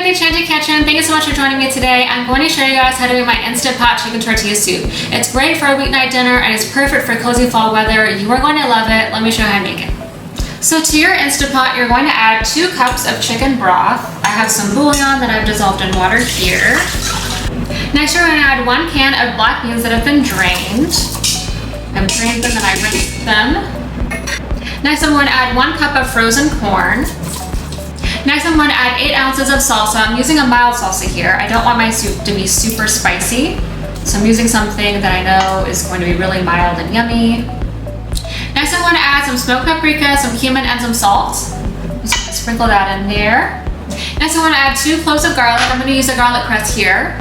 at the Enchanted Kitchen. Thank you so much for joining me today. I'm going to show you guys how to make my Instant Pot Chicken Tortilla Soup. It's great for a weeknight dinner and it's perfect for cozy fall weather. You are going to love it. Let me show you how to make it. So to your Instant Pot, you're going to add 2 cups of chicken broth. I have some bouillon that I've dissolved in water here. Next, you're going to add 1 can of black beans that have been drained. I've drained them and I rinsed them. Next, I'm going to add 1 cup of frozen corn. Next, I'm going to add 8 ounces of salsa. I'm using a mild salsa here. I don't want my soup to be super spicy, so I'm using something that I know is going to be really mild and yummy. Next, I'm going to add some smoked paprika, some cumin, and some salt. Just sprinkle that in there. Next, I'm going to add 2 cloves of garlic. I'm going to use a garlic press here.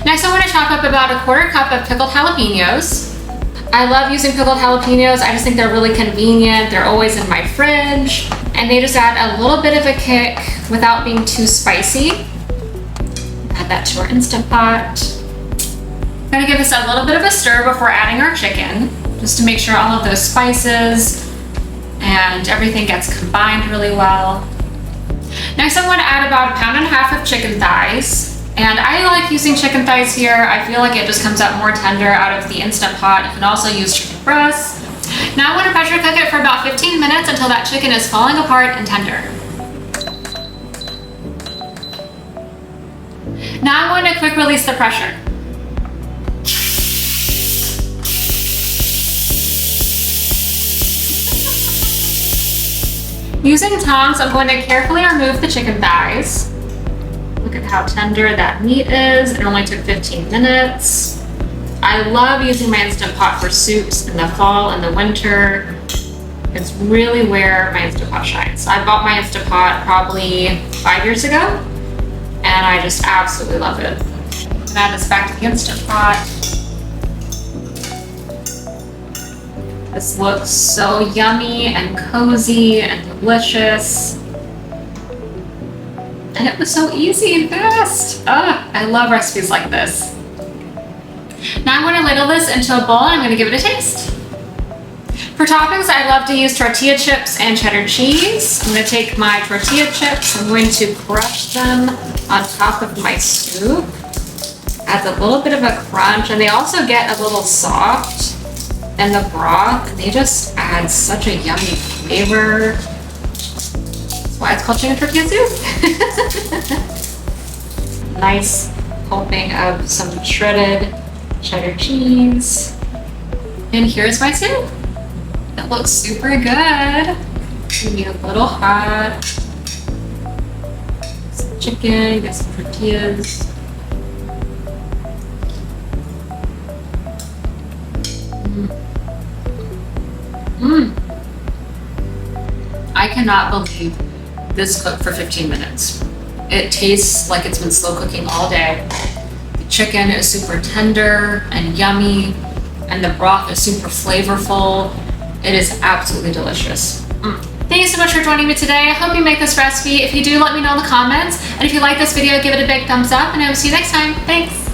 Next, I'm going to chop up about 1/4 cup of pickled jalapenos. I love using pickled jalapenos. I just think they're really convenient. They're always in my fridge. And they just add a little bit of a kick without being too spicy. Add that to our Instant Pot. I'm gonna give this a little bit of a stir before adding our chicken, just to make sure all of those spices and everything gets combined really well. Next, I'm going to add about 1.5 pounds of chicken thighs. And I like using chicken thighs here. I feel like it just comes out more tender out of the Instant Pot. You can also use chicken breasts. Now I'm going to pressure cook it for about 15 minutes until that chicken is falling apart and tender. Now I'm going to quick release the pressure. Using tongs, I'm going to carefully remove the chicken thighs. Look at how tender that meat is. It only took 15 minutes. I love using my Instant Pot for soups in the fall and the winter. It's really where my Instant Pot shines. I bought my Instant Pot probably 5 years ago, and I just absolutely love it. I'm gonna add this back to the Instant Pot. This looks so yummy and cozy and delicious. And it was so easy and fast. I love recipes like this. Now I'm going to ladle this into a bowl and I'm going to give it a taste. For toppings, I love to use tortilla chips and cheddar cheese. I'm going to take my tortilla chips, I'm going to crush them on top of my soup. Adds a little bit of a crunch, and they also get a little soft in the broth, and they just add such a yummy flavor. Why it's called chicken tortilla soup. Nice helping of some shredded cheddar cheese. And here's my soup. It looks super good. Maybe a little hot. Some chicken, get some tortillas. I cannot believe this cooked for 15 minutes. It tastes like it's been slow cooking all day. The chicken is super tender and yummy, and the broth is super flavorful. It is absolutely delicious. Thank you so much for joining me today. I hope you make this recipe. If you do, let me know in the comments. And if you like this video, give it a big thumbs up, and I will see you next time. Thanks.